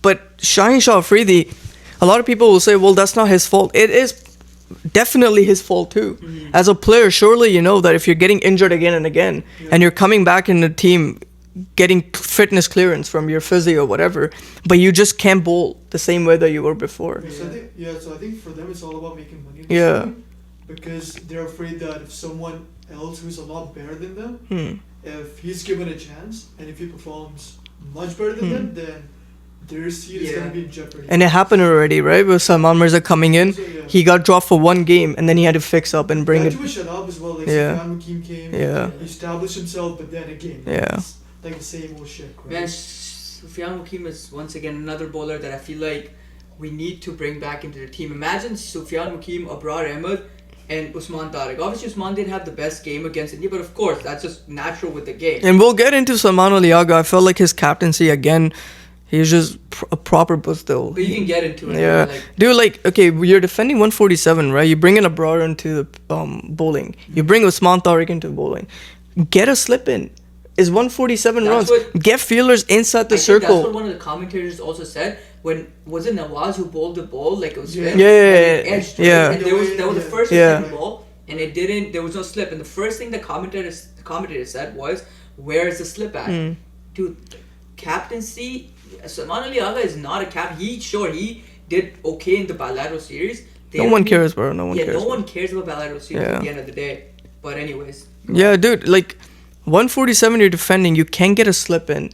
But Shaheen Shah Afridi, a lot of people will say, well, that's not his fault. It is definitely his fault too. As a player, surely you know that if you're getting injured again and again, and you're coming back in the team, getting fitness clearance from your physio or whatever, but you just can't bowl the same way that you were before. So I think for them it's all about making money. Yeah. Because they're afraid that if someone else who's a lot better than them, if he's given a chance and if he performs much better than them, then their seat is gonna be in jeopardy. And it happened already, right? With Salman Mirza coming in, So, yeah. he got dropped for one game, and then he had to fix up and bring That it. too with Shadab as well. Like Yeah. Sufyan Hakim came, Yeah. he established himself, but then again, Yeah. it's like the same old shit. Right? Man, Sufyan Hakim is once again another bowler that I feel like we need to bring back into the team. Imagine Sufyan Hakim, Abrar Ahmed, and Usman Tariq. Obviously, Usman didn't have the best game against India, but of course, that's just natural with the game. And we'll get into Salman Ali Agha. I felt like his captaincy again. He's just a proper Buzdil. But you can get into it. Yeah, Like, dude. Like, okay, you're defending 147, right? You bring in Abrar into bowling. You bring Usman Tariq into bowling. Get a slip in. Is 147 That's runs? what- Get fielders inside the I think that's what circle. one of the commentators also said. When was it Nawaz who bowled the ball like it was Yeah. spin? Yeah, and yeah, it yeah. edged, right? Yeah. And there was the first and Yeah. second ball, and it didn't. There was no slip. And the first thing the commentator said was, "Where is the slip at?" Dude, captaincy. Salman Ali Agha is not a captain. He did okay in the bilateral series. No one cares, bro. No one cares. No one cares about bilateral series Yeah. at the end of the day. But anyways. Yeah, dude, like 147 you're defending, you can't get a slip in.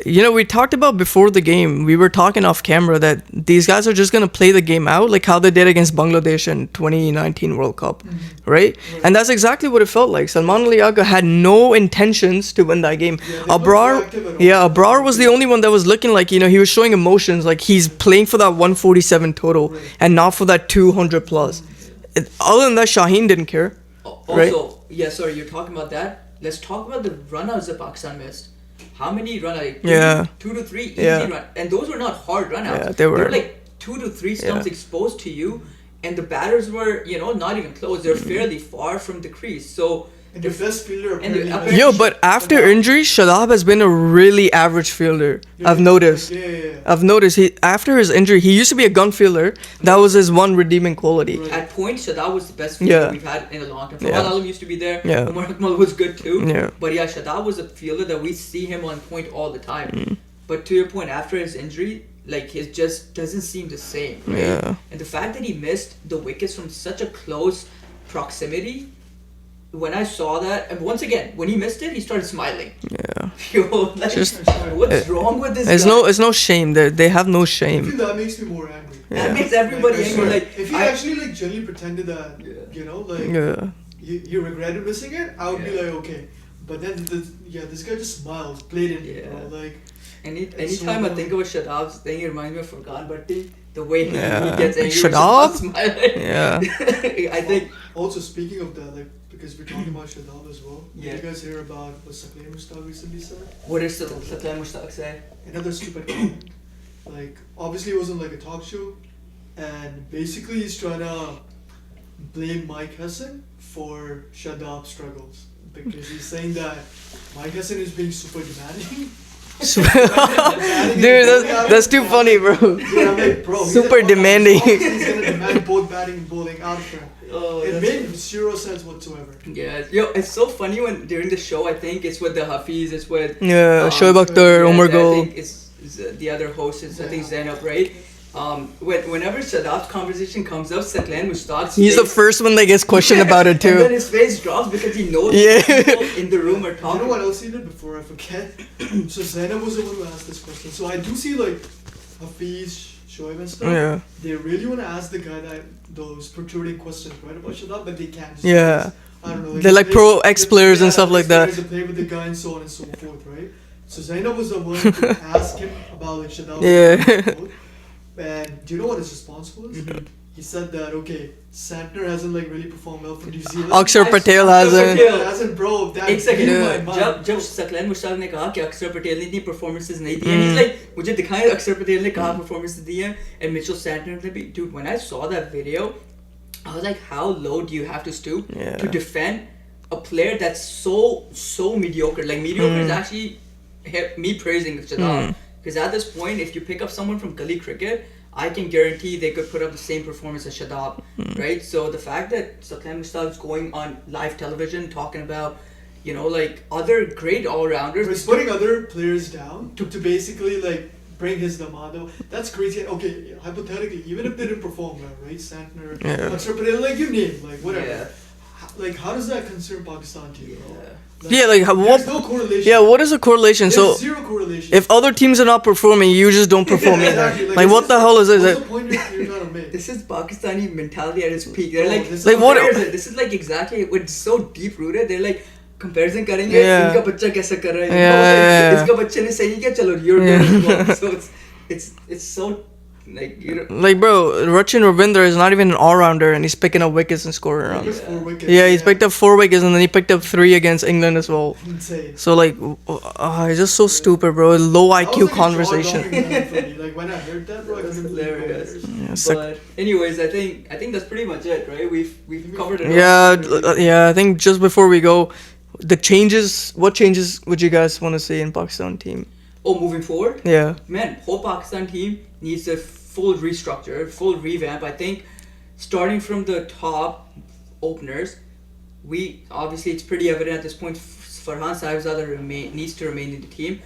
We talked about before the game, we were talking off camera that these guys are just going to play the game out like how they did against Bangladesh in 2019 World Cup, right? And that's exactly what it felt like. Salman Ali Agha had no intentions to win that game. Yeah, they weren't proactive at all. Abrar was the only one that was looking like, he was showing emotions, like he's playing for that 147 total Right. and not for that 200 plus. Other than that, Shaheen didn't care. Also, Right. sorry, you're talking about that. Let's talk about the runouts that Pakistan missed. How many runouts? Yeah. 2 to 3 easy Yeah. run, and those were not hard runouts. Yeah, they were. like 2 to 3 stumps Yeah. exposed to you, and the batters were, not even close. They're fairly far from the crease. So And the best fielder and the- apparently. Yo, but after injury, Shadab has been a really average fielder. I've noticed. Yeah. I've noticed he after his injury, he used to be a gun fielder. That was his one redeeming quality. Right. At points, Shadab was the best fielder Yeah. we've had in a long time. Yeah. Fawad Alam used to be there. Yeah. Umar Akmal was good too. Yeah. But yeah, Shadab was a fielder that we see him on point all the time. Mm. But to your point, after his injury, like his just doesn't seem the same, right? Yeah. And the fact that he missed the wickets from such a close proximity, when I saw that, and once again, when he missed it, he started smiling. Yeah. Yo, like, Just- what's wrong with this It's guy? no, it's no shame. They have no I shame. feel that makes me more angry. Yeah. That makes everybody Like, I angry. swear, Like, if he I- actually like genuinely pretended that, Yeah. you know, like Yeah. you regretted missing it, I would be Yeah. like, okay. But then, this guy just smiles blatantly, Yeah. bro. Like, Anytime I so- think of Shadab's thing, it reminds me of Furqan Bhatti. The way he Yeah. gets angry, Shadab? with smiling. Yeah. I think. also speaking of that, like, because we're talking about Shadab as well. Yeah. Did you guys hear about what Sakleen Mushtaq recently said? What does Satya Mushtaq say? Another stupid comment. Like, obviously it wasn't like a talk show, and basically he's trying to blame Mike Hessen for Shadab's struggles because he's saying that Mike Hessen is being super demanding. Dude, that's too funny, bro. Yeah, I'm like, bro, he's Super like, demanding. He's gonna demand both batting and bowling out of him. Oh, It that's- made zero sense whatsoever. Yeah, yo, it's so funny when during the show. I think it's with the Hafiz, it's with Yeah, Shoaib Akhtar, yeah, Umar I Gul. think it's the other host is I think Zainab, right? Whenever Shadab's conversation comes up, Sakleen Mushtaq's He's the face- first one that gets questioned about it And then too. his face drops because he knows Yeah. people in the room are You talking. know what else he did before I forget? So Zainab was the one who asked this question. So I do see like Hafiz, Shoaib and stuff. Yeah. They really want to ask the guy that those protruding questions, right, about Shadab, but they can't. Just Yeah. because, I don't know. They're like they- pro ex-players and stuff like that. They play with the guy and so on and so forth, right? So Zainab was the one to ask him about like Shadab. Yeah. And do you know what his response was? Mhm. He said that okay, Santner hasn't like really performed well for New Zealand. Akshar Patel hasn't. Patel. Hasn't, bro. That एक second blew Yeah. my जब mind. जब सकलैन मुश्ताक ने कहा कि अक्षर पटेल ने इतनी performances नहीं दी and he's like मुझे दिखाएं अक्षर पटेल ने कहाँ परफॉर्मेंस दी है and Mitchell Santner ने भी dude when I saw that video I was like how low do you have to stoop Yeah. to defend a player that's so mediocre like mediocre is actually me praising Shadab because at this point if you pick up someone from gully cricket I can guarantee they could put up the same performance as Shadab, right? So the fact that Sakleen Mushtaq is going on live television talking about, you know, like other great all-rounders. He's putting other players down to basically like bring his Damado. That's crazy. Okay, hypothetically, even if they didn't perform well, right? Santner, Yeah. Akshar Patel, like you name, like whatever. Yeah. Like how does that concern Pakistan team, bro? Yeah. Yeah, like there's what? no correlation. Yeah, what is the correlation? There's So zero correlation. if other teams are not performing, you just don't perform either. Exactly, Like what the hell is What's it? the point you're trying to make? This is Pakistani mentality at its peak. They're Bro, like, this is Like what- comparison. This is like exactly it's so deep rooted. They're like comparison करेंगे Yeah. इनका बच्चा कैसा कर रहा है Yeah. इसका बच्चे ने सही किया चलो you're good as well. So it's so like you know Like bro, Rachin Ravindra is not even an all-rounder, and he's picking up wickets and scoring He runs. gets 4 wickets, Yeah, he's picked up 4 wickets, and then he picked up 3 against England as well. Insane. So like, it's just so stupid, bro. Low That was IQ like a conversation. jaw-dropping moment for me. Like when I heard that, bro, I That's couldn't believe it. hilarious. Yeah, sick. but anyways I think that's pretty much it right we've covered it all. Yeah, I think just before we go, the changes. What changes would you guys want to see in Pakistan team? Oh, moving forward Yeah, man, whole Pakistan team needs a full restructure, full revamp. I think starting from the top openers, we obviously it's pretty evident at this point. Farhan Sahibzada needs to remain in the team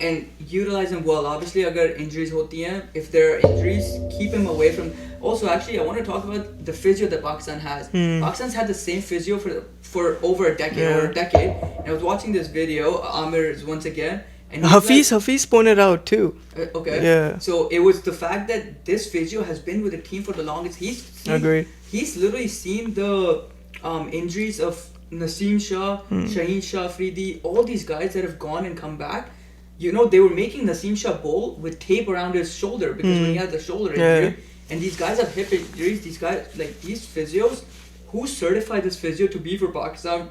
and utilize him well. Obviously, agar injuries hoti hain, if there are injuries, keep him away from. Also, actually, I want to talk about the physio that Pakistan has. Pakistan's had the same physio for over a decade Yeah. or a decade. And I was watching this video. Amir is once again. And he's Hafiz pointed out too. okay. Yeah. So it was the fact that this physio has been with the team for the longest. Agreed. He's literally seen the injuries of Naseem Shah, Shaheen Shah Afridi, all these guys that have gone and come back. You know, they were making Naseem Shah bowl with tape around his shoulder because when he had the shoulder injury. And these guys have hip injuries. These guys, like these physios, who certified this physio to be for Pakistan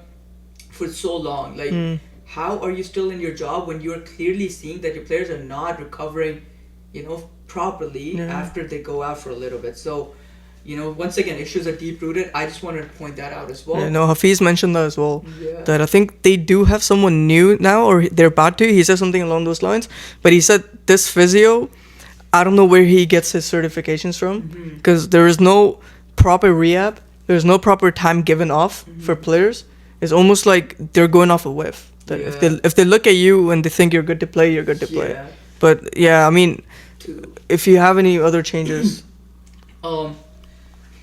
for so long? Like, how are you still in your job when you're clearly seeing that your players are not recovering, you know, properly after they go out for a little bit? So, once again, issues are deep rooted. I just wanted to point that out as well. Yeah, no, Hafiz mentioned that as well. Yeah. That I think they do have someone new now, or they're about to. He said something along those lines. But he said this physio, I don't know where he gets his certifications from, because there is no proper rehab. There's no proper time given off for players. It's almost like they're going off a whiff. That if they look at you and they think you're good to play, you're good to play. Yeah. But yeah, I mean, if you have any other changes,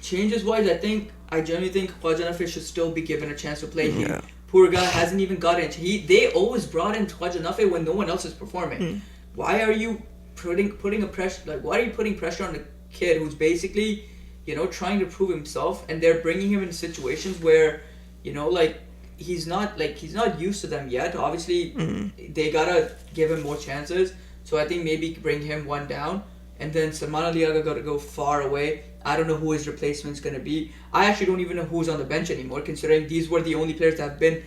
Changes wise, I genuinely think Khwaja Nafi should still be given a chance to play. Yeah. Poor guy hasn't even gotten. They always brought in Khwaja Nafi when no one else is performing. Why are you putting a pressure? Like, why are you putting pressure on a kid who's basically, trying to prove himself, and they're bringing him in situations where, he's not used to them yet. Obviously, they gotta give him more chances. So I think maybe bring him one down, and then Salman Aliaga gotta go far away. I don't know who his replacement's gonna be. I actually don't even know who's on the bench anymore, considering these were the only players that have been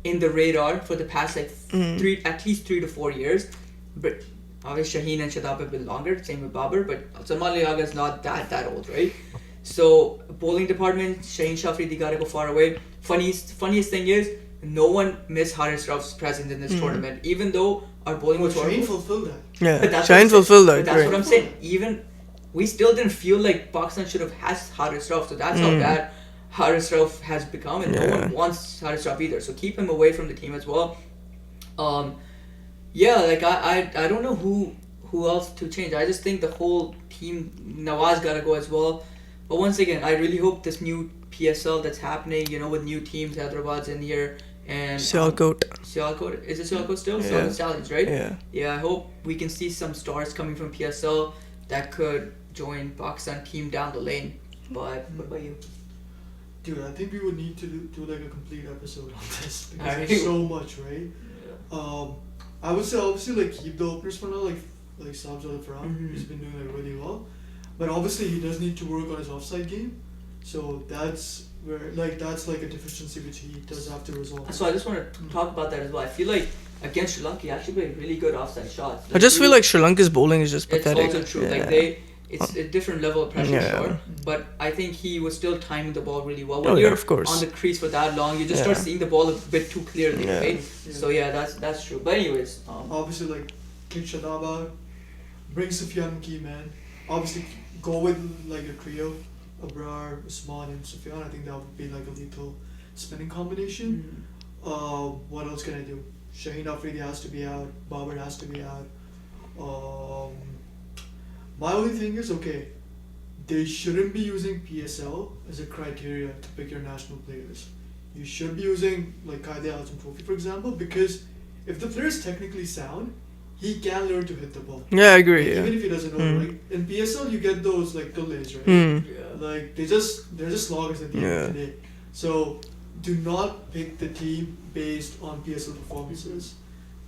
in the radar for the past at least 3 to 4 years. But obviously Shaheen and Shadab have been longer, same with Babar, but Salman Aliaga is not that old, right? So bowling department, Shaheen Shafridi gotta go far away. Funniest thing is, no one missed Haris Rauf's presence in this tournament, even though our bowling was horrible. Shaheen fulfilled that. yeah, Shaheen fulfilled that. But that's what I'm saying. Even we still didn't feel like Pakistan should have had Haris Rauf, so that's how bad Haris Rauf has become, and no one wants Haris Rauf either. So keep him away from the team as well. I don't know who else to change. I just think the whole team, Nawaz gotta go as well. But once again, I really hope this new PSL that's happening, with new teams, Hyderabad's in here, and Sialkot. Is it Sialkot still? Yeah. Sialkot Stallions, right? Yeah. Yeah, I hope we can see some stars coming from PSL that could join Pakistan team down the lane. But what about you? Dude, I think we would need to do like a complete episode on this because Alright. there's so much, right? I would say obviously like keep the openers for now, like Sabs Al-Fram. He's been doing like really well, but obviously he does need to work on his offside game. So that's where that's a deficiency which he does have to resolve. So I just want to talk about that as well. I feel like against Sri Lanka, he actually played really good offside shots. I just feel like Sri Lanka's bowling is just it's pathetic. also true. Yeah. It's a different level of pressure, sure. But I think he was still timing the ball really well. When yeah, you're of course. on the crease for that long, you just start seeing the ball a bit too clearly, right? So that's true. But anyways, obviously kick Shadab out, bring Sufyan Maki man. Obviously go with like a trio, Abrar, Usman, and Sufyan. I think that would be like a lethal spinning combination. What else can I do? Shaheen Afridi has to be out. Babar has to be out. My only thing is, okay, they shouldn't be using PSL as a criteria to pick your national players. You should be using like Qaid Azam Trophy, for example, because if the player is technically sound, he can learn to hit the ball. Yeah, I agree. Even Yeah. if he doesn't know, right? In PSL, you get those like delays, right? Like they're just sloggers at the end of the day. So do not pick the team based on PSL performances.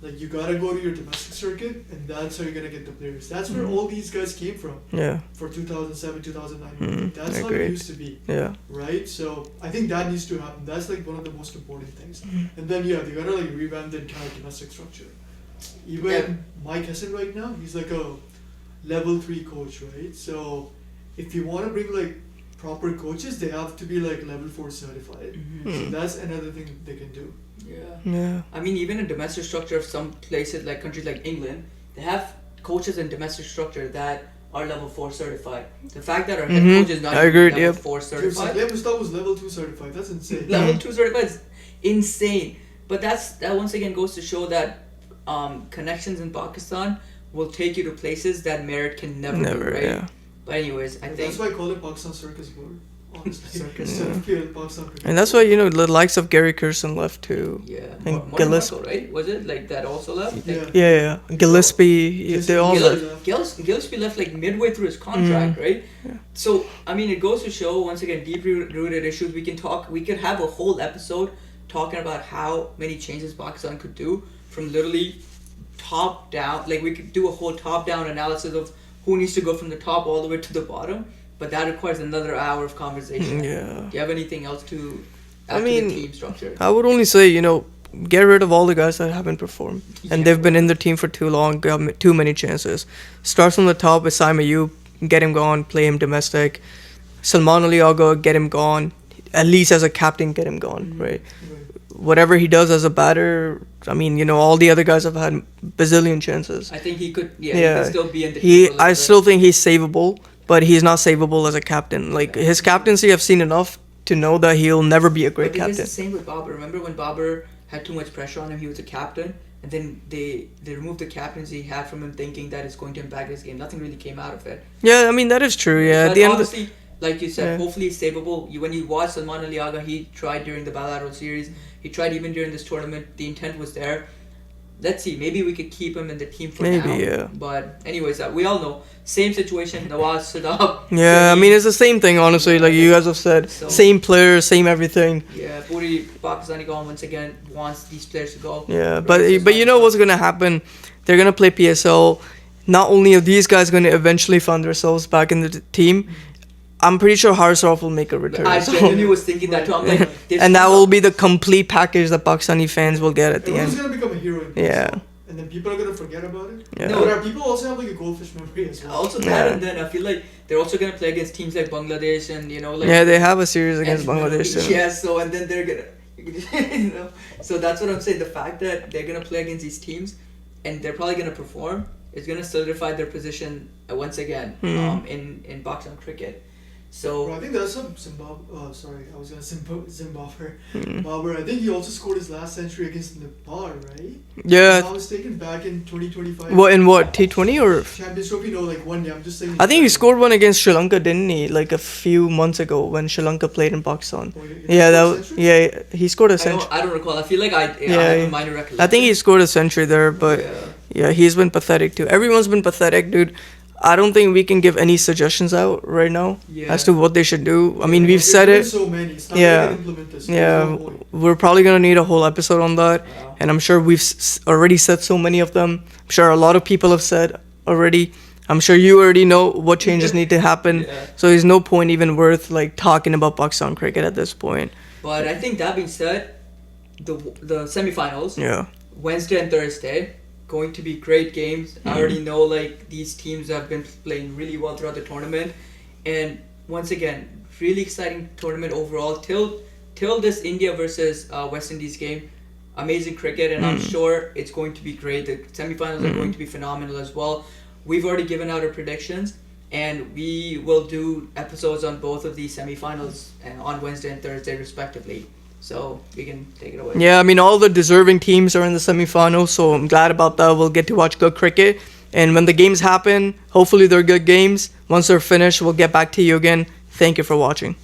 Like you gotta go to your domestic circuit, and that's how you're gonna get the players. That's where all these guys came from. Yeah. For 2007, 2009, that's how Agreed. it used to be. Yeah. Right. So I think that needs to happen. That's like one of the most important things. And then they gotta like revamp the entire domestic structure. Even Mike Hessen right now, he's like a level 3 coach, right? So if you want to bring like proper coaches, they have to be like level 4 certified. So that's another thing they can do. Yeah. I mean, even in domestic structure of some places, like countries like England, they have coaches in domestic structure that are level 4 certified. The fact that our head coach is not level 4 certified. Dude, Mustafa was level 2 certified. That's insane. Level 2 certified is insane. But that once again goes to show that connections in Pakistan will take you to places that merit can never do, right? Yeah. But anyways, I think that's why I call it Pakistan Circus Board. Honestly, Circus. Pakistan Cricket. And that's why the likes of Gary Kirsten left too. yeah. And Martin Gillis- Markle, right? Was it like that also left? Like, Yeah. Gillespie, they all left. Gillespie left like midway through his contract, right? So I mean, it goes to show once again deep rooted issues. We could have a whole episode talking about how many changes Pakistan could do from literally top down. Like we could do a whole top down analysis of who needs to go from the top all the way to the bottom. But that requires another hour of conversation. Yeah. Do you have anything else to add to mean, the team structure? I would only say, get rid of all the guys that haven't performed. And they've been in the team for too long, got too many chances. Start from the top with Simon Ayub, get him going, play him domestic. Salman Ali Agha, get him gone. At least as a captain, get him gone, right? Right. Whatever he does as a batter, I mean, all the other guys have had bazillion chances. I think he could. Yeah, Yeah. he could still be in the team. for a little I bit. still think he's savable, but he's not savable as a captain. Like his captaincy, I've seen enough to know that he'll never be a great But it's the captain. same with Babar. Remember when Babar had too much pressure on him? He was a captain, and then they removed the captaincy he had from him, thinking that it's going to impact his game. Nothing really came out of it. Yeah, I mean that is true. Yeah, But at the end of the, obviously, like you said, Yeah. hopefully he's savable. When you watch Salman Ali Agha, he tried during the bilateral series. He tried even during this tournament. The intent was there. Let's see. Maybe we could keep him in the team for Maybe, now. yeah. But anyways, we all know same situation. Nawaz, Sadab. yeah, I mean it's the same thing, honestly. Like you guys have said, So- same players, same everything. Yeah, Puri Pakistani Gaon once again wants these players to go. Yeah, but you know what's gonna happen? They're gonna play PSL. Not only are these guys gonna eventually find themselves back in the team, I'm pretty sure Harsov will make a return. I So- genuinely was thinking that too. I'm like, they've and that still will got- be the complete package that Pakistani fans will get at the Everyone's end. gonna become a hero in Yeah. baseball, and then people are gonna forget about it. Yeah. No. But our people also have like a goldfish memory as well. Also that, Yeah. and then I feel like they're also gonna play against teams like Bangladesh and like Yeah, they have a series against and- Bangladesh. too. Yeah, so and then they're gonna, so that's what I'm saying. The fact that they're gonna play against these teams, and they're probably gonna perform, is gonna solidify their position once again in Pakistan cricket. Bro, So I think there's some Zimbabwe. Sorry, I was gonna Zimbabwe. Hmm. Babar. I think he also scored his last century against Nepal, right? Yeah. If I was taken back in 2025. What in what T20 or? Champions Trophy? No, like 1 year. I'm just saying. I think he scored one against Sri Lanka, didn't he? Like a few months ago when Sri Lanka played in Pakistan. Oh, he Yeah, that scored a was century? yeah. He scored a century. I don't recall. I feel like I have Yeah, a minor recollection. I think he scored a century there, but Yeah. yeah, he's been pathetic too. Everyone's been pathetic, dude. I don't think we can give any suggestions out right now Yeah. as to what they should do. I mean, we've There's said been it. So many. It's not Yeah. gonna implement this. Yeah, There's no point. we're probably gonna need a whole episode on that, Wow. and I'm sure we've already said so many of them. I'm sure a lot of people have said already. I'm sure you already know what changes need to happen. Yeah. So there's no point even worth like talking about Pakistan cricket at this point. But I think that being said, the semifinals. Yeah. Wednesday and Thursday, going to be great games. I already know like these teams have been playing really well throughout the tournament, and once again, really exciting tournament overall. Till this India versus West Indies game, amazing cricket, and I'm sure it's going to be great. The semifinals are going to be phenomenal as well. We've already given out our predictions, and we will do episodes on both of these semifinals and on Wednesday and Thursday respectively. So we can take it away. Yeah, I mean, all the deserving teams are in the semifinals, so I'm glad about that. We'll get to watch good cricket. And when the games happen, hopefully they're good games. Once they're finished, we'll get back to you again. Thank you for watching.